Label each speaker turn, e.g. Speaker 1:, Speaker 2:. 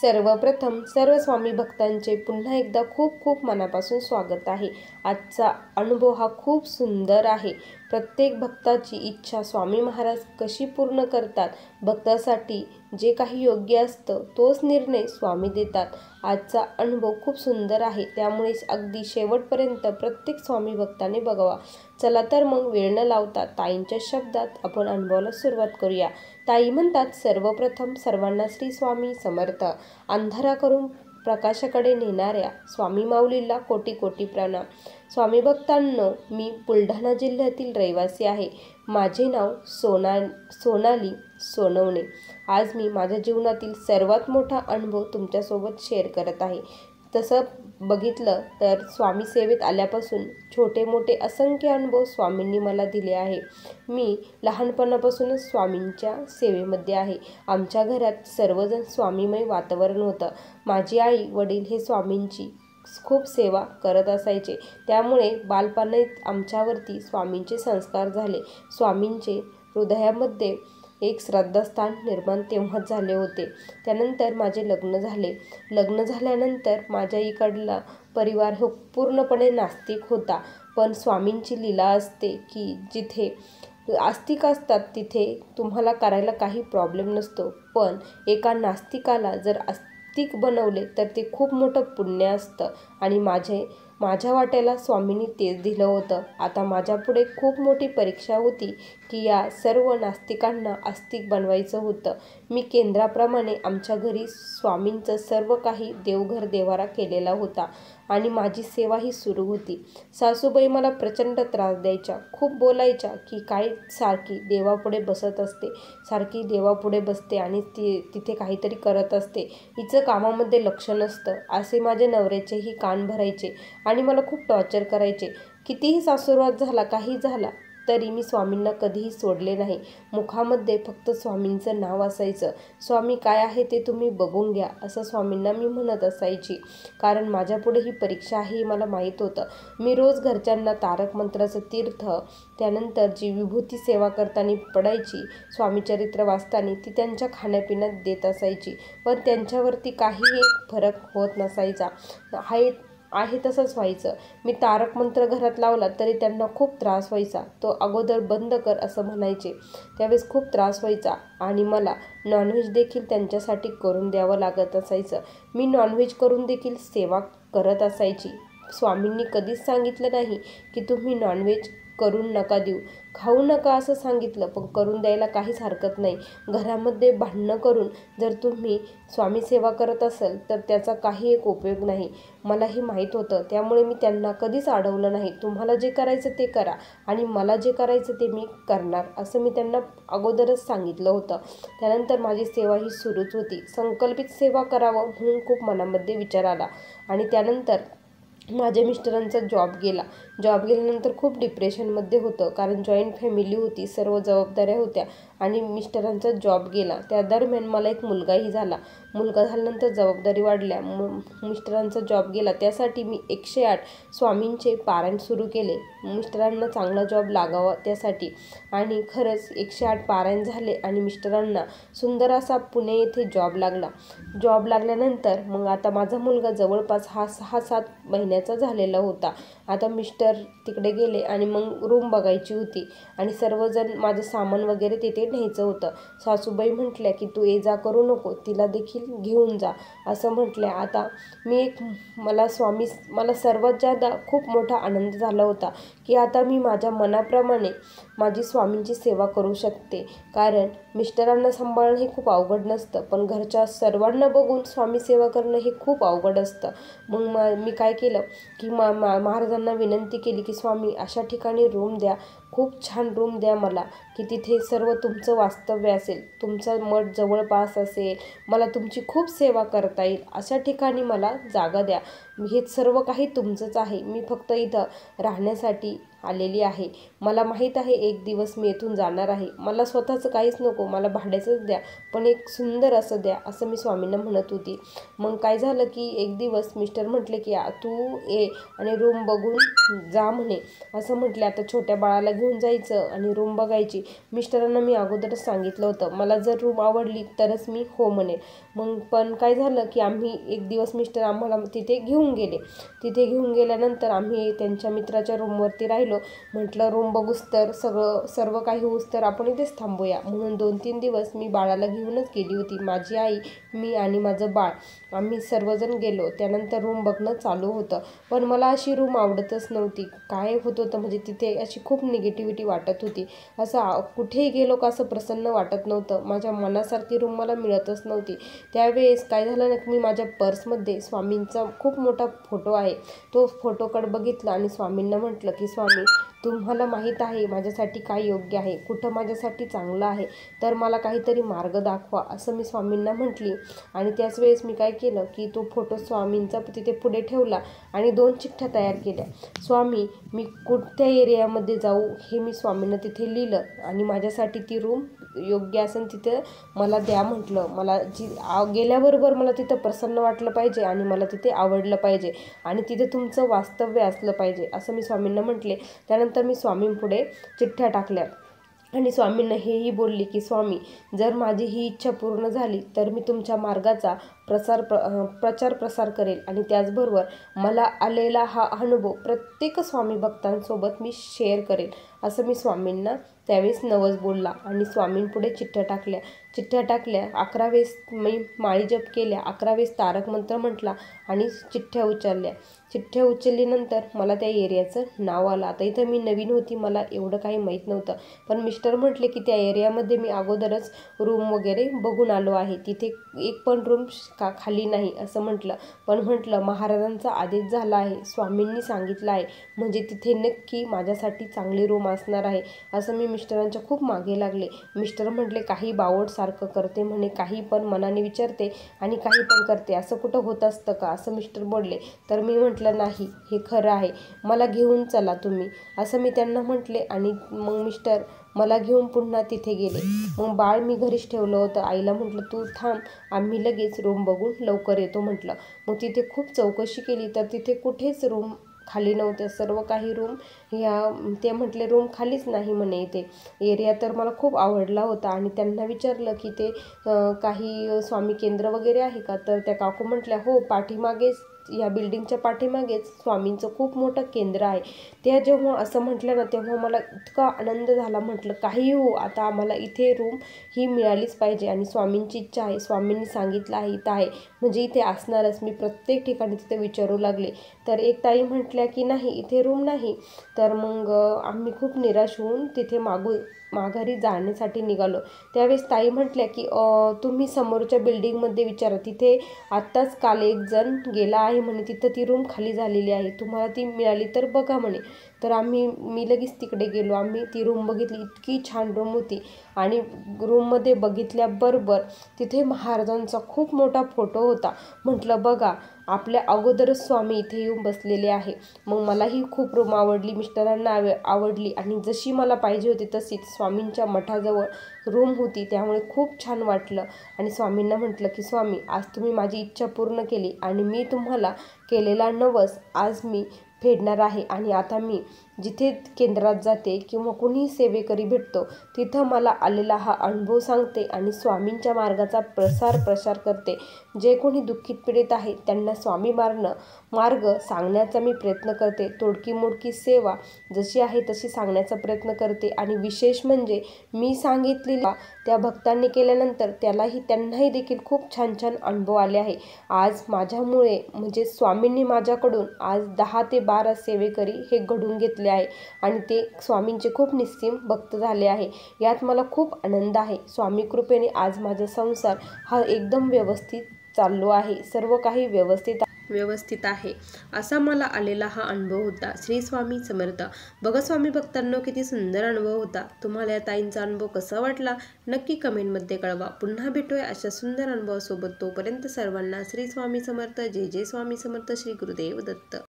Speaker 1: सर्वप्रथम सर्व स्वामी भक्तांचे पुन्हा एकदा खूप खूप मनापासून स्वागत आहे। आजचा अनुभव हा खूप सुंदर आहे। प्रत्येक भक्ताची इच्छा स्वामी महाराज कशी पूर्ण करतात, भक्तासाठी जे काही योग्य असतं तोच निर्णय स्वामी देतात। आजचा अनुभव खूप सुंदर आहे, त्यामुळे अगदी शेवटपर्यंत प्रत्येक स्वामी भक्ताने बघावा। चला तर मग वेळ न लावता ताईंच्या शब्दात आपण अनुभवाला सुरुवात करूया। ताई म्हणतात, सर्वप्रथम सर्वांना श्री स्वामी समर्थ। अंधारा करून प्रकाशाकडे नेणाऱ्या स्वामी माऊलीला कोटी कोटी प्रणाम। स्वामी भक्तांनो, मी बुलढाणा जिल्ह्यातील रहिवासी आहे। माझे नाव सोनाली सोनवणे। आज मी माझ्या जीवनातील सर्वात मोठा अनुभव तुमच्यासोबत शेअर करत आहे। तसं बघितलं तर स्वामी सेवेत आल्यापासून छोटे मोठे असंख्य अनुभव स्वामींनी मला दिले आहे। मी लहानपणापासूनच स्वामींच्या सेवेमध्ये आहे। आमच्या घरात सर्वजण स्वामीमय वातावरण होतं। माझी आई वडील हे स्वामींची खूप सेवा करत असायचे, त्यामुळे बालपणात आमच्यावरती स्वामींचे संस्कार झाले। स्वामींचे हृदयामध्ये एक श्रद्धास्थान निर्माण तेव्हाच झाले होते। त्यानंतर माझे लग्न झाले। लग्न झाल्यानंतर माझ्या इकडला परिवार हो पूर्णपणे नास्तिक होता, पण स्वामींची लीला असते की जिथे आस्तिक असतात तिथे तुम्हाला करायला काही प्रॉब्लेम नसतो, पण एका नास्तिकाला जर आस्तिक बनवले तर ते खूप मोठं पुण्य असतं आणि माझ्या वाट्याला स्वामींनी तेच दिलं होतं। आता माझ्यापुढे खूप मोठी परीक्षा होती की या सर्व नास्तिकांना आस्तिक बनवायचं होतं। मी केंद्राप्रमाणे आमच्या घरी स्वामींचं सर्व काही देवघर देवारा केलेला होता आणि माझी सेवाही सुरू होती। सासूबाई मला प्रचंड त्रास द्यायच्या, खूप बोलायच्या की काय सारखी देवापुढे बसत असते, सारखी देवापुढे बसते आणि तिथे काहीतरी करत असते, हिचं कामामध्ये लक्ष नसतं, असे माझे नवऱ्याचेही कान भरायचे आणि मला खूप टॉर्चर करायचे। कितीही सासूरवाद झाला, काही झाला तरी मी स्वामींना कधीही सोडले नाही। मुखामध्ये फक्त स्वामींचं नाव असायचं। स्वामी काय आहे ते तुम्ही बघून घ्या, असं स्वामींना मी म्हणत असायची, कारण माझ्यापुढे ही परीक्षा आहे हे मला माहीत होतं। मी रोज घरच्यांना तारक मंत्राचं तीर्थ, त्यानंतर जी विभूती सेवा करताना पडायची, स्वामी चरित्र वाचताना ती त्यांच्या खाण्यापिण्यात देत असायची, पण त्यांच्यावरती काही एक फरक होत नसायचा। आहे तसंच व्हायचं। मी तारक मंत्र घरात लावला तरी त्यांना खूप त्रास व्हायचा। तो अगोदर बंद कर असं म्हणायचे, त्यावेळेस खूप त्रास व्हायचा आणि मला नॉनव्हेज देखील त्यांच्यासाठी करून द्यावं लागत असायचं। मी नॉनव्हेज करून देखील सेवा करत असायची। स्वामींनी कधीच सांगितलं नाही की तुम्ही नॉनव्हेज करून नका देऊ, खाऊ नका असं सांगितलं, पण करून द्यायला काहीच हरकत नाही। घरामध्ये भांडणं करून जर तुम्ही स्वामी सेवा करत असाल तर त्याचा काही एक उपयोग नाही। मला हे माहीत होतं, त्यामुळे मी त्यांना कधीच अडवलं नाही। तुम्हाला जे करायचं ते करा आणि मला जे करायचं ते मी करणार, असं मी त्यांना अगोदरच सांगितलं होतं। त्यानंतर माझी सेवा ही सुरूच होती। संकल्पित सेवा करावं म्हणून खूप मनामध्ये विचार आला आणि त्यानंतर माझ्या मिस्टरांचा जॉब गेल्यानंतर खूप डिप्रेशनमध्ये होतं, कारण जॉईंट फॅमिली होती, सर्व जबाबदाऱ्या होत्या आणि मिस्टरांचा जॉब गेला। त्या दरम्यान मला एक मुलगाही झाला। मुलगा झाल्यानंतर जबाबदारी वाढल्या, मिस्टरांचा जॉब गेला, त्यासाठी मी 108 स्वामींचे पारायण सुरू केले, मिस्टरांना चांगला जॉब लागावा त्यासाठी। आणि खरंच 108 पारायण झाले आणि मिस्टरांना सुंदर असा पुणे येथे जॉब लागला। जॉब लागल्यानंतर मग आता माझा मुलगा जवळपास हा 6-7 महिन्याचा झालेला होता। आता मिस्टर तिकडे गेले आणि मग रूम बघायची होती आणि सर्वजण माझं सामान वगैरे तिथे न्यायचं होतं। सासूबाई म्हटल्या की तू ये जा करू नको, तिला देखील घेऊन जा असं म्हटल्या। आता मला सर्वात जादा खूप मोठा आनंद झाला होता की आता मी माझ्या मनाप्रमाणे माझी स्वामींची सेवा करू शकते, कारण मिस्टरांना सांभाळणं हे खूप अवघड नसतं, पण घरच्या सर्वांना बघून स्वामी सेवा करणं हे खूप अवघड असतं। मग मी काय केलं की महाराजांना विनंती केली की स्वामी अशा ठिकाणी रूम द्या, खूप छान रूम द्या मला, की तिथे सर्व तुमचं वास्तव्य असेल, तुमचा मठ जवळपास असेल, मला तुमची खूप सेवा करता येईल, अशा ठिकाणी मला जागा द्या। हे सर्व काही तुमचंच आहे, मी फक्त इथं राहण्यासाठी आलेली आहे. मला माहीत आहे एक दिवस मी येथून जाणार आहे. मला स्वतःचं काहीच नको, मला भाड्याचंच द्या, पण एक सुंदर असं द्या, असं मी स्वामींना म्हणत होती. मग काय झालं की एक दिवस मिस्टर म्हटले की तू ये आणि रूम बघून जा म्हणे. असं म्हटले. आता छोट्या बाळाला घेऊन जायचं आणि रूम बघायची. मिस्टरांना मी अगोदरच सांगितलं होतं मला जर रूम आवडली तरच मी हो म्हणेन. मग पण काय झालं की आम्ही एक दिवस मिस्टर आम्हाला तिथे घेऊन गेले. तिथे घेऊन गेल्यानंतर आम्ही त्यांच्या मित्राच्या रूमवरती राहिलो. म्हटलं रूम बघूस तर सर्व काही होऊस तर आपण इथेच थांबूया. म्हणून 2-3 दिवस मी बाळाला घेऊनच गेली होती. माझी आई, मी आणि माझं बाळ आम्ही सर्वजण गेलो. त्यानंतर रूम बघणं चालू होतं. पण मला अशी रूम आवडतच नव्हती. काय होत होतं म्हणजे तिथे अशी खूप निगेटिव्हिटी वाटत होती. असं कुठेही गेलो का असं प्रसन्न वाटत नव्हतं. माझ्या मनासारखी रूम मला मिळतच नव्हती. त्यावेळेस काय झालं ना, मी माझ्या पर्समध्ये स्वामींचा खूप मोठा फोटो आहे. तो फोटोकडे बघितला आणि स्वामींना म्हटलं की स्वामी, तुम्हाला माहीत आहे माझ्यासाठी काय योग्य आहे, कुठं माझ्यासाठी चांगलं आहे, तर मला काहीतरी मार्ग दाखवा, असं मी स्वामींना म्हटली. आणि त्याच वेळेस मी काय केलं की तो फोटो स्वामींचा तिथे पुढे ठेवला आणि 2 चिठ्ठ्या तयार केल्या. स्वामी, मी कोणत्या एरियामध्ये जाऊ हे मी स्वामींना तिथे लिहिलं आणि माझ्यासाठी ती रूम योग्य असेल तिथं मला द्या म्हटलं. मला गेल्याबरोबर मला तिथं प्रसन्न वाटलं पाहिजे आणि मला तिथे आवडलं पाहिजे आणि तिथे तुमचं वास्तव्य असलं पाहिजे, असं मी स्वामींना म्हटले. त्यानंतर मी स्वामींपुढे चिठ्ठ्या टाकल्या आणि स्वामींना हेही बोलली की स्वामी, जर माझी ही इच्छा पूर्ण झाली तर मी तुमच्या मार्गाचा प्रचार प्रसार करेल आणि त्याचबरोबर मला आलेला हा अनुभव प्रत्येक स्वामी भक्तांसोबत मी शेअर करेल, असं मी स्वामींना त्यावेळेस नवस बोलला. आणि स्वामींपुढे चिठ्ठ्या टाकल्या. 11 वेळेस मी माळी जप केल्या, 11 वेळेस तारक मंत्र म्हटला आणि चिठ्ठ्या उचलल्या. चिठ्ठ्या उचलल्यानंतर मला त्या एरियाचं नाव आलं. आता इथं मी नवीन होती, मला एवढं काही माहीत नव्हतं. पण मिस्टर म्हटले की त्या एरियामध्ये मी अगोदरच रूम वगैरे बघून आलो आहे, तिथे एक पण रूम खाली नाही, असं म्हटलं. पण म्हटलं महाराजांचा आदेश झाला आहे, स्वामींनी सांगितलं आहे, म्हणजे तिथे नक्की माझ्यासाठी चांगली रूम असणार आहे, असं मी मिस्टरांच्या खूप मागे लागले. मिस्टर म्हटले काही बावळसारखं करते म्हणे, काही पण मनाने विचारते आणि काही पण करते, असं कुठं होत असतं का, असं मिस्टर बोलले. तर मी म्हटलं नाही, हे खरं आहे, मला घेऊन चला तुम्ही, असं मी त्यांना म्हटले. आणि मग मिस्टर मला घेऊन पुन्हा तिथे गेले. मग बाळ मी घरीच ठेवलं होतं. आईला म्हटलं तू थांब, आम्ही लगेच रूम बघून लवकर येतो म्हटलं. मग तिथे खूप चौकशी केली तर तिथे कुठेच रूम खाली नव्हते. सर्व काही रूम ते म्हटले रूम खालीच नाही म्हणे. इथे एरिया तर मला खूप आवडला होता आणि त्यांना विचारलं की ते काही स्वामी केंद्र वगैरे आहे का, तर त्या काकू म्हटल्या हो, पाठीमागेच या बिल्डिंगच्या पाठीमागेच स्वामींचं खूप मोठं केंद्र आहे. त्या जेव्हा असं म्हटलं ना, तेव्हा मला इतका आनंद झाला. म्हटलं काही हो, आता आम्हाला इथे रूम ही मिळालीच पाहिजे आणि स्वामींची इच्छा आहे, स्वामींनी सांगितलं आहे इथं आहे म्हणजे इथे असणारच. मी प्रत्येक ठिकाणी तिथे विचारू लागले. तर एक ताई म्हटल्या की नाही, इथे रूम नाही. तर मग आम्ही खूप निराश होऊन तिथे माघारी जाण्यासाठी निघालो. त्यावेळेस ताई म्हटल्या की तुम्ही समोरच्या बिल्डिंगमध्ये विचारा, तिथे आत्ताच काल एक जण गेला आहे म्हणे, तिथं ती रूम खाली झालेली आहे, तुम्हाला ती मिळाली तर बघा म्हणे. तर मी लगेच तिकडे गेलो. आम्ही ती रूम बघितली, इतकी छान रूम होती. आणि रूममध्ये बघितल्याबरोबर तिथे महाराजांचा खूप मोठा फोटो होता. म्हटलं बघा, आपल्या अगोदरच स्वामी इथे येऊन बसलेले आहे. मग मलाही खूप रूम आवडली, मिस्टरांना आवडली आणि जशी मला पाहिजे होती तशीच स्वामींच्या मठाजवळ रूम होती. त्यामुळे खूप छान वाटलं आणि स्वामींना म्हटलं की स्वामी, आज तुम्ही माझी इच्छा पूर्ण केली आणि मी तुम्हाला केलेला नवस आज मी फेडणार आहे. आणि आता मी जिथे केंद्रात जाते किंवा कुणीही सेवेकरी भेटतो तिथं मला आलेला हा अनुभव सांगते आणि स्वामींच्या मार्गाचा प्रसार करते. जे कोणी दुःखित पीडित आहे त्यांना स्वामी मार्ग सांगण्याचा मी प्रयत्न करते. तोडकी मोडकी सेवा जशी आहे तशी सांगण्याचा प्रयत्न करते. आणि विशेष म्हणजे मी सांगितलेला त्या भक्तांनी केल्यानंतर त्यांनाही देखील खूप छान छान अनुभव आले आहे. आज माझ्यामुळे म्हणजे स्वामींनी माझ्याकडून आज 10 ते 12 सेवेकरी हे घडून घेतले आहे आणि ते स्वामींचे खूप निस्सीम भक्त झाले आहे. यात मला खूप आनंद आहे. स्वामी कृपेने आज माझा संसार हा एकदम व्यवस्थित चाललो आहे. सर्व काही व्यवस्थित आहे, असा मला आलेला हा अनुभव होता. श्री स्वामी समर्थ. बघा स्वामी भक्तांनो, किती सुंदर अनुभव होता. तुम्हाला या ताईंचा अनुभव कसा वाटला नक्की कमेंटमध्ये कळवा. पुन्हा भेटूया अशा सुंदर अनुभवासोबत. तोपर्यंत सर्वांना श्री स्वामी समर्थ. जय जय स्वामी समर्थ. श्री गुरुदेव दत्त.